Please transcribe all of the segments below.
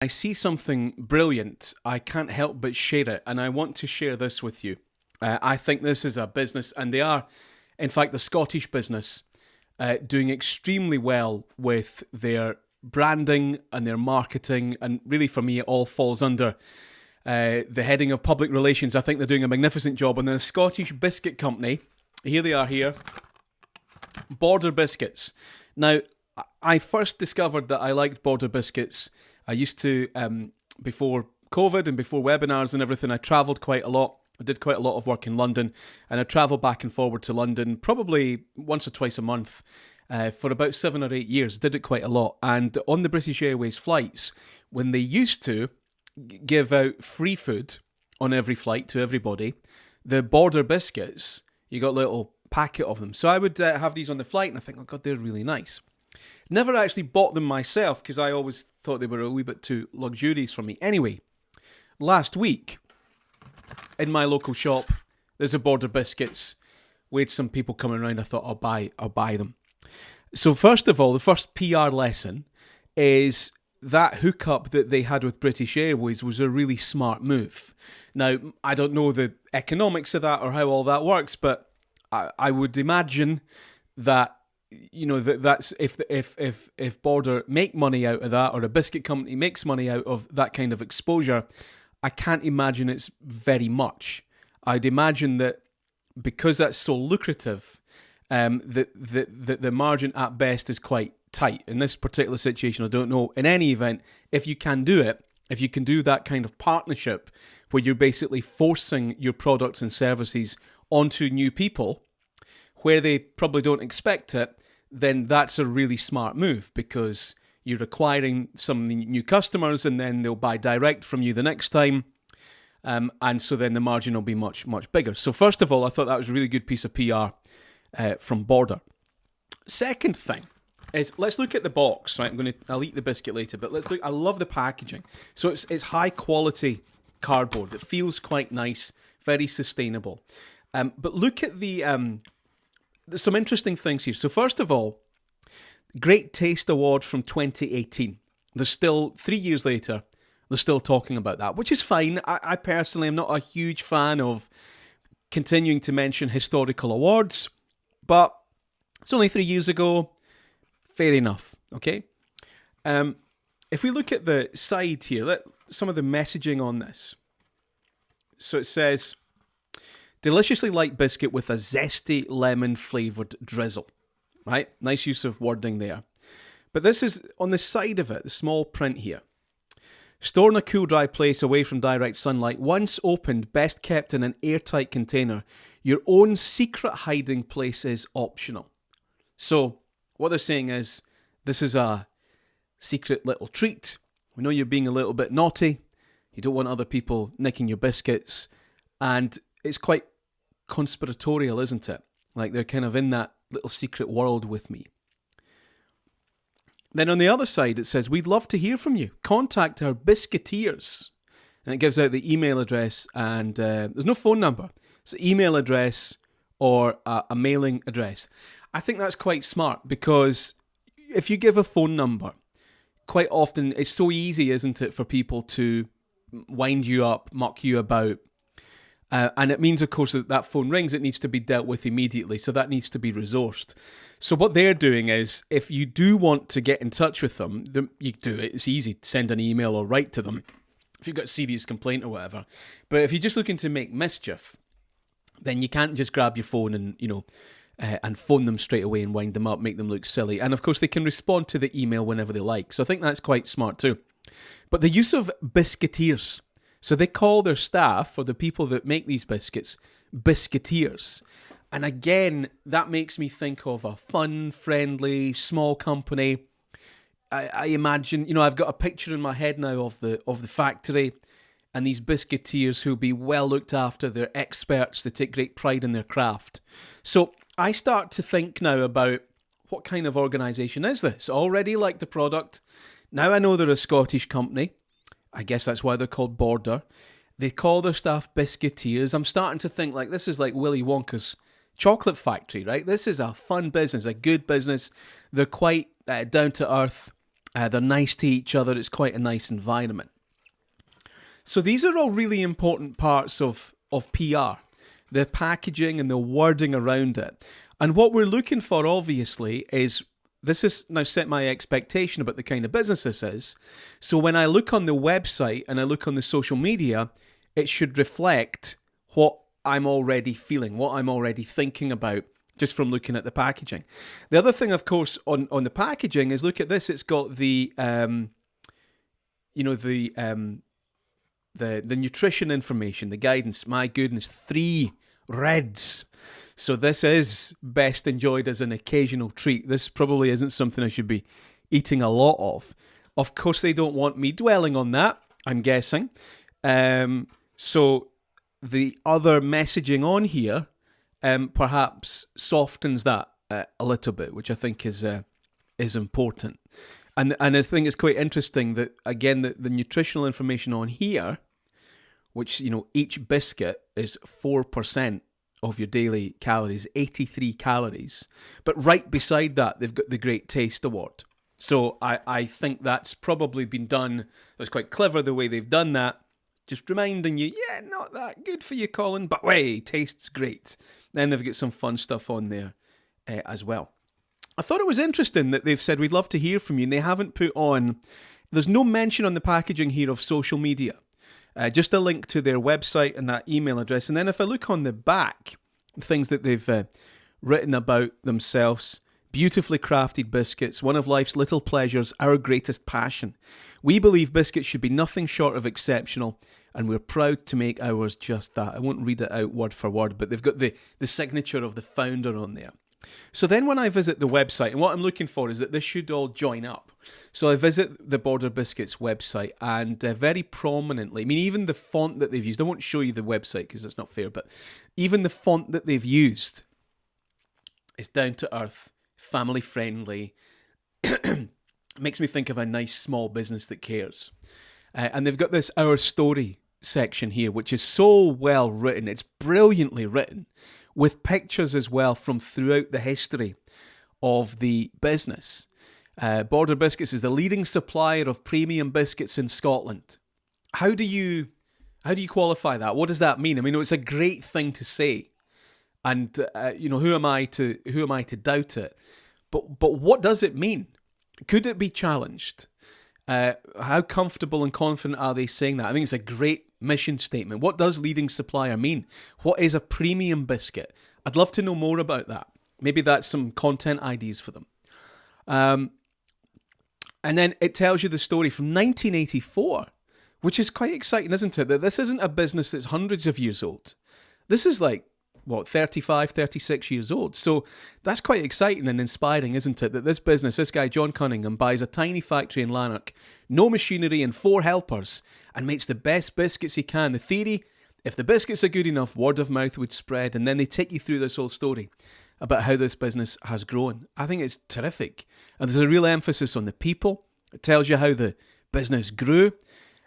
I see something brilliant, I can't help but share it, and I want to share this with you. I think this is a business, and they are, in fact, a Scottish business, doing extremely well with their branding and their marketing, and really for me, it all falls under the heading of public relations. I think they're doing a magnificent job, and they're a Scottish biscuit company. Here they are here, Border Biscuits. Now, I first discovered that I liked Border Biscuits. I used to, before COVID and before webinars and everything, I travelled quite a lot. I did quite a lot of work in London, and I travelled back and forward to London probably once or twice a month for about 7 or 8 years. Did it quite a lot. And on the British Airways flights, when they used to give out free food on every flight to everybody, the Border Biscuits, you got a little packet of them. So I would have these on the flight, and I think, oh God, they're really nice. Never actually bought them myself because I always thought they were a wee bit too luxurious for me. Anyway, last week in my local shop, there's a Border Biscuits. We had some people coming around. I thought I'll buy them. So first of all, the first PR lesson is that hookup that they had with British Airways was a really smart move. Now, I don't know the economics of that or how all that works, but I would imagine that, you know, that's if Border make money out of that, or a biscuit company makes money out of that kind of exposure, I can't imagine it's very much. I'd imagine that because that's so lucrative, the margin at best is quite tight. In this particular situation, I don't know. In any event, if you can do it, if you can do that kind of partnership where you're basically forcing your products and services onto new people where they probably don't expect it, then that's a really smart move, because you're acquiring some new customers and then they'll buy direct from you the next time. And so then the margin will be much, much bigger. So first of all, I thought that was a really good piece of PR from Border. Second thing is, let's look at the box, right? I'll eat the biscuit later, but let's look. I love the packaging. So it's high quality cardboard. It feels quite nice, very sustainable. But look at there's some interesting things here. So first of all, Great Taste Award from 2018. There's still, 3 years later, they're still talking about that, which is fine. I personally am not a huge fan of continuing to mention historical awards, but it's only 3 years ago. Fair enough, okay? If we look at the side here, some of the messaging on this. So it says, deliciously light biscuit with a zesty lemon flavoured drizzle. Right? Nice use of wording there. But this is on the side of it, the small print here. Store in a cool, dry place away from direct sunlight. Once opened, best kept in an airtight container. Your own secret hiding place is optional. So what they're saying is, this is a secret little treat. We know you're being a little bit naughty. You don't want other people nicking your biscuits. And it's quite conspiratorial, isn't it? Like they're kind of in that little secret world with me. Then on the other side, it says, we'd love to hear from you. Contact our biscuiteers. And it gives out the email address, and there's no phone number. It's an email address or a mailing address. I think that's quite smart, because if you give a phone number, quite often it's so easy, isn't it, for people to wind you up, muck you about. And it means, of course, that phone rings, it needs to be dealt with immediately, so that needs to be resourced. So what they're doing is, if you do want to get in touch with them, you do it. It's easy, send an email or write to them if you've got a serious complaint or whatever. But if you're just looking to make mischief, then you can't just grab your phone and, and phone them straight away and wind them up, make them look silly. And of course, they can respond to the email whenever they like. So I think that's quite smart too. But the use of biscuiteers. So they call their staff, or the people that make these biscuits, biscuiteers. And again, that makes me think of a fun, friendly, small company. I imagine, I've got a picture in my head now of the factory and these biscuiteers who'll be well looked after. They're experts. They take great pride in their craft. So I start to think now about, what kind of organisation is this? Already like the product. Now I know they're a Scottish company. I guess that's why they're called Border. They call their staff biscuiteers. I'm starting to think like this is like Willy Wonka's chocolate factory, right? This is a fun business, a good business. They're quite down to earth. They're nice to each other. It's quite a nice environment. So these are all really important parts of PR, the packaging and the wording around it. And what we're looking for, obviously, is this has now set my expectation about the kind of business this is. So when I look on the website and I look on the social media, it should reflect what I'm already feeling, what I'm already thinking about, just from looking at the packaging. The other thing, of course, on the packaging is, look at this. It's got the nutrition information, the guidance. My goodness, 3 reds. So this is best enjoyed as an occasional treat. This probably isn't something I should be eating a lot of. Of course, they don't want me dwelling on that, I'm guessing. So the other messaging on here perhaps softens that a little bit, which I think is important. And I think it's quite interesting that, again, the nutritional information on here, which, each biscuit is 4% of your daily calories, 83 calories. But right beside that, they've got the Great Taste Award. So I think that's probably been done. It's quite clever the way they've done that. Just reminding you, not that good for you, Colin, but tastes great. Then they've got some fun stuff on there as well. I thought it was interesting that they've said, we'd love to hear from you, and they haven't put on, there's no mention on the packaging here of social media. Just a link to their website and that email address. And then if I look on the back, things that they've written about themselves, beautifully crafted biscuits, one of life's little pleasures, our greatest passion. We believe biscuits should be nothing short of exceptional, and we're proud to make ours just that. I won't read it out word for word, but they've got the signature of the founder on there. So then when I visit the website, and what I'm looking for is that this should all join up. So I visit the Border Biscuits website, and very prominently, even the font that they've used, I won't show you the website because it's not fair, but even the font that they've used is down to earth, family friendly, makes me think of a nice small business that cares. And they've got this Our Story section here, which is so well written. It's brilliantly written, with pictures as well from throughout the history of the business. Border Biscuits is the leading supplier of premium biscuits in Scotland. How do you qualify that? What does that mean? It's a great thing to say, and who am I to doubt it? But what does it mean? Could it be challenged? How comfortable and confident are they saying that? I think it's a great mission statement. What does leading supplier mean? What is a premium biscuit? I'd love to know more about that. Maybe that's some content ideas for them. And then it tells you the story from 1984, which is quite exciting, isn't it? That this isn't a business that's hundreds of years old. This is 35, 36 years old. So that's quite exciting and inspiring, isn't it? That this guy, John Cunningham, buys a tiny factory in Lanark, no machinery and 4 helpers, and makes the best biscuits he can. The theory, if the biscuits are good enough, word of mouth would spread. And then they take you through this whole story about how this business has grown. I think it's terrific. And there's a real emphasis on the people. It tells you how the business grew.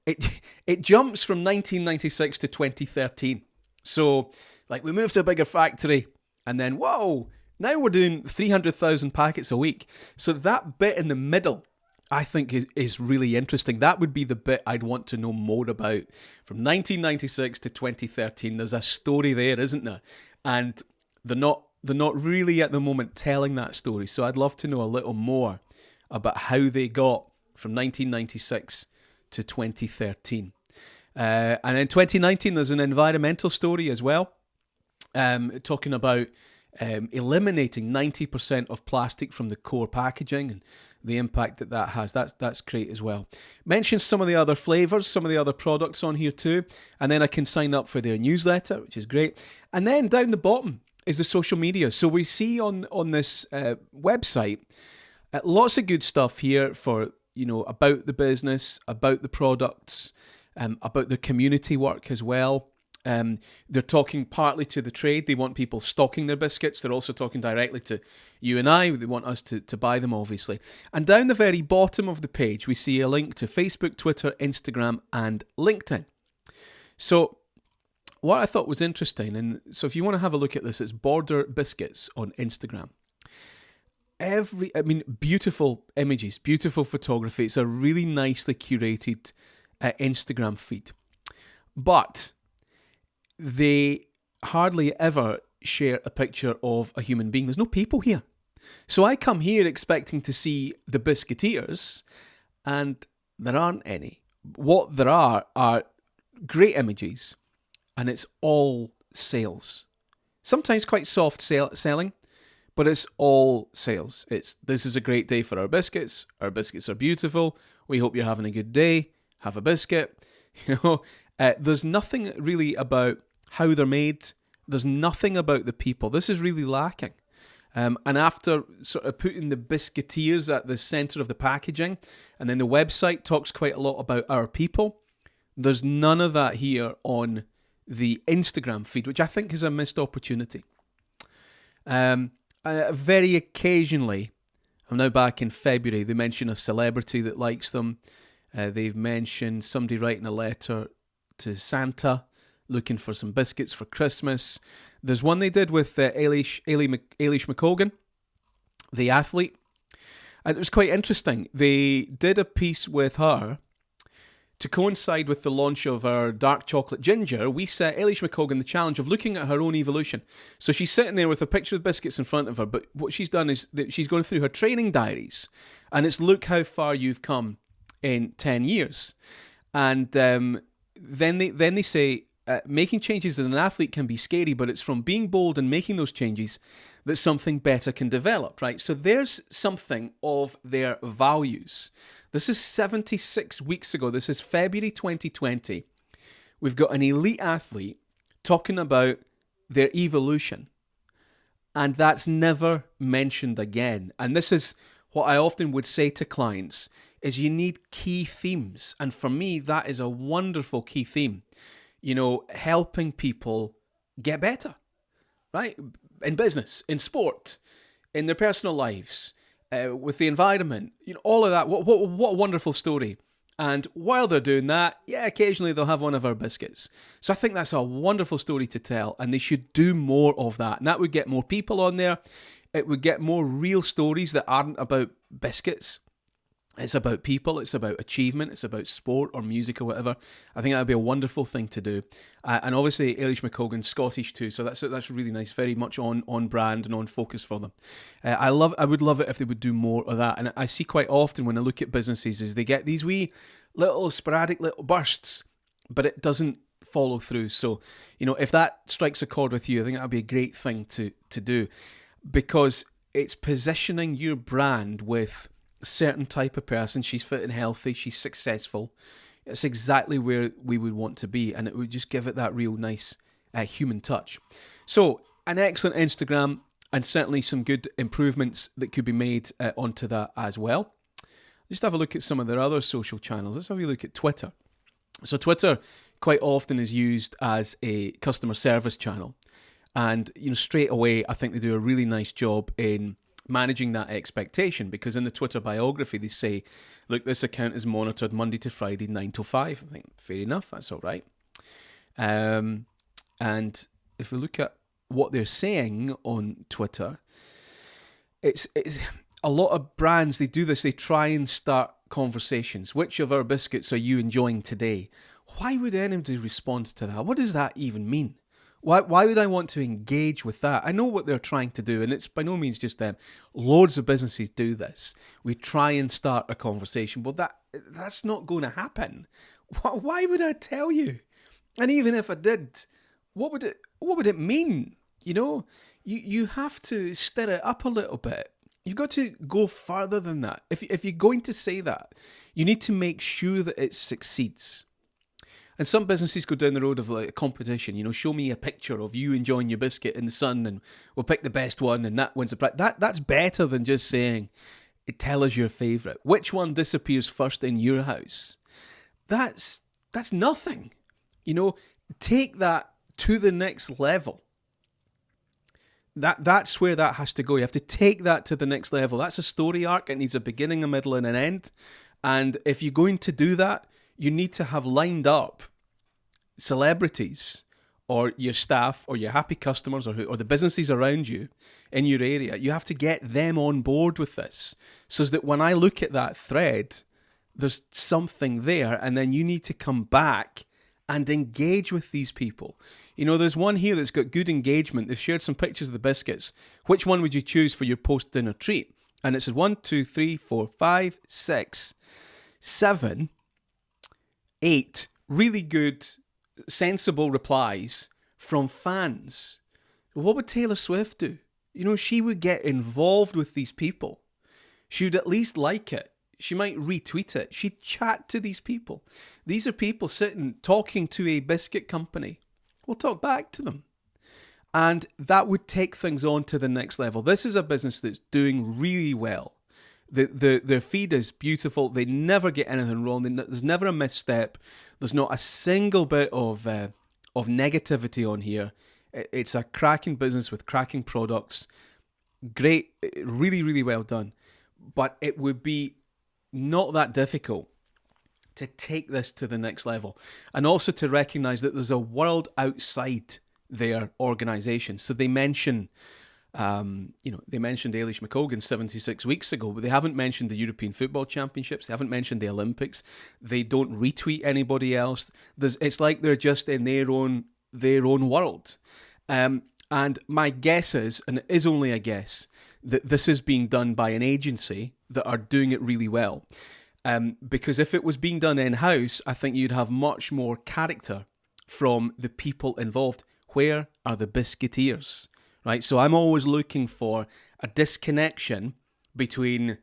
It jumps from 1996 to 2013. So, we moved to a bigger factory, and then, whoa, now we're doing 300,000 packets a week. So that bit in the middle, I think, is really interesting. That would be the bit I'd want to know more about. From 1996 to 2013, there's a story there, isn't there? And they're not really at the moment telling that story. So I'd love to know a little more about how they got from 1996 to 2013. And in 2019, there's an environmental story as well. Talking about eliminating 90% of plastic from the core packaging and the impact that has. That's great as well. Mentions some of the other flavours, some of the other products on here too, and then I can sign up for their newsletter, which is great. And then down the bottom is the social media. So we see on this website lots of good stuff here for about the business, about the products, about their community work as well. They're talking partly to the trade. They want people stocking their biscuits. They're also talking directly to you and I. They want us to buy them, obviously. And down the very bottom of the page, we see a link to Facebook, Twitter, Instagram, and LinkedIn. So what I thought was interesting, and so if you want to have a look at this, it's Border Biscuits on Instagram. beautiful images, beautiful photography. It's a really nicely curated Instagram feed. But they hardly ever share a picture of a human being. There's no people here. So I come here expecting to see the biscuiteers, and there aren't any. What there are great images, and it's all sales. Sometimes quite soft selling, but it's all sales. This is a great day for our biscuits. Our biscuits are beautiful. We hope you're having a good day. Have a biscuit. There's nothing really about how they're made. There's nothing about the people. This is really lacking. And after sort of putting the biscuiteers at the centre of the packaging, and then the website talks quite a lot about our people, there's none of that here on the Instagram feed, which I think is a missed opportunity. Very occasionally, I'm now back in February, they mention a celebrity that likes them. They've mentioned somebody writing a letter to Santa looking for some biscuits for Christmas. There's one they did with Eilish McColgan, the athlete. And it was quite interesting. They did a piece with her to coincide with the launch of our dark chocolate ginger. We set Eilish McColgan the challenge of looking at her own evolution. So she's sitting there with a picture of biscuits in front of her, but what she's done is that she's going through her training diaries, and it's look how far you've come in 10 years. And then they say, making changes as an athlete can be scary, but it's from being bold and making those changes that something better can develop, right? So there's something of their values. This is 76 weeks ago. This is February 2020. We've got an elite athlete talking about their evolution, and that's never mentioned again. And this is what I often would say to clients, is you need key themes. And for me, that is a wonderful key theme. Helping people get better, right? In business, in sport, in their personal lives, with the environment, all of that. What a wonderful story. And while they're doing that, occasionally they'll have one of our biscuits. So I think that's a wonderful story to tell, and they should do more of that. And that would get more people on there. It would get more real stories that aren't about biscuits. It's about people, it's about achievement, it's about sport or music or whatever. I think that would be a wonderful thing to do. And obviously, Eilish McColgan's Scottish too, so that's really nice, very much on brand and on focus for them. I would love it if they would do more of that. And I see quite often when I look at businesses is they get these wee little sporadic little bursts, but it doesn't follow through. So, if that strikes a chord with you, I think that would be a great thing to do, because it's positioning your brand with a certain type of person. She's fit and healthy, she's successful. It's exactly where we would want to be, and it would just give it that real nice human touch. So an excellent Instagram, and certainly some good improvements that could be made onto that as well. Just have a look at some of their other social channels. Let's have a look at Twitter. So Twitter quite often is used as a customer service channel, and straight away I think they do a really nice job in managing that expectation, because in the Twitter biography they say, look, this account is monitored Monday to Friday 9 to 5. I think fair enough, that's all right. And if we look at what they're saying on Twitter, it's a lot of brands, they do this, they try and start conversations. Which of our biscuits are you enjoying today? Why would anybody respond to that? What does that even mean? Why would I want to engage with that? I know what they're trying to do, and it's by no means just them. Loads of businesses do this. We try and start a conversation, but that's not going to happen. Why would I tell you? And even if I did, what would it mean? You have to stir it up a little bit. You've got to go further than that. If you're going to say that, you need to make sure that it succeeds. And some businesses go down the road of like a competition, show me a picture of you enjoying your biscuit in the sun and we'll pick the best one and that wins the prize. That's better than just saying, tell us your favourite. Which one disappears first in your house? That's nothing. Take that to the next level. That's where that has to go. You have to take that to the next level. That's a story arc. It needs a beginning, a middle and an end. And if you're going to do that, you need to have lined up celebrities or your staff or your happy customers or the businesses around you in your area, you have to get them on board with this so that when I look at that thread, there's something there, and then you need to come back and engage with these people. You know, there's one here that's got good engagement. They've shared some pictures of the biscuits. Which one would you choose for your post-dinner treat? And it says 1, 2, 3, 4, 5, 6, 7, 8 really good, sensible replies from fans. What would Taylor Swift do? You know, she would get involved with these people. She would at least like it. She might retweet it. She'd chat to these people. These are people sitting, talking to a biscuit company. We'll talk back to them. And that would take things on to the next level. This is a business that's doing really well. Their feed is beautiful. They never get anything wrong. There's never a misstep. There's not a single bit of negativity on here. It's a cracking business with cracking products. Great, really, really well done. But it would be not that difficult to take this to the next level, and also to recognize that there's a world outside their organization. So they mention, they mentioned Eilish McColgan 76 weeks ago, but they haven't mentioned the European Football Championships. They haven't mentioned the Olympics. They don't retweet anybody else. It's like they're just in their own world. And my guess is, and it is only a guess, that this is being done by an agency that are doing it really well. Because if it was being done in-house, I think you'd have much more character from the people involved. Where are the biscuiteers? Right? So I'm always looking for a disconnection between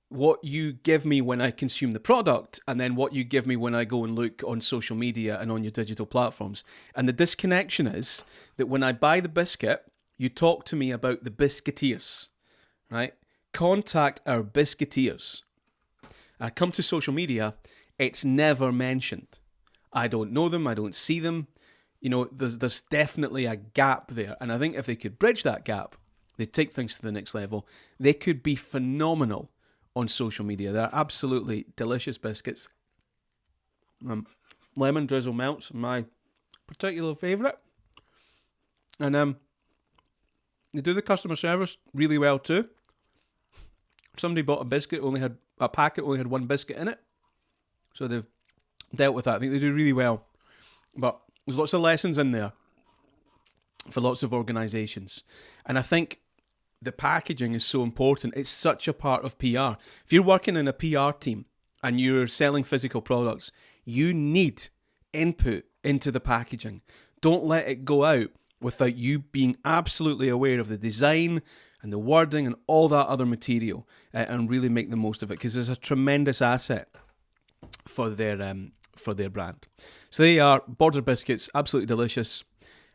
what you give me when I consume the product and then what you give me when I go and look on social media and on your digital platforms. And the disconnection is that when I buy the biscuit, you talk to me about the biscuiteers, right? Contact our biscuiteers. I come to social media, it's never mentioned. I don't know them, I don't see them. You know, there's definitely a gap there. And I think if they could bridge that gap, they'd take things to the next level. They could be phenomenal on social media. They're absolutely delicious biscuits. Lemon drizzle melts, my particular favourite. And they do the customer service really well too. Somebody bought a biscuit, only had one biscuit in it. So they've dealt with that. I think they do really well. But there's lots of lessons in there for lots of organisations. And I think the packaging is so important. It's such a part of PR. If you're working in a PR team and you're selling physical products, you need input into the packaging. Don't let it go out without you being absolutely aware of the design and the wording and all that other material, and really make the most of it, because it's a tremendous asset for their brand. So they are Border Biscuits, absolutely delicious.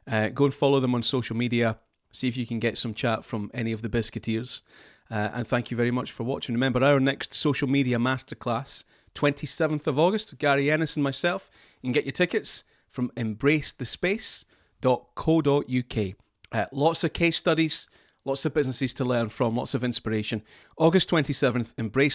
Go and follow them on social media. See if you can get some chat from any of the biscuiteers. And thank you very much for watching. Remember, our next social media masterclass, 27th of August, with Gary Ennis and myself. You can get your tickets from embracethespace.co.uk. Lots of case studies, lots of businesses to learn from, lots of inspiration. August 27th, Embrace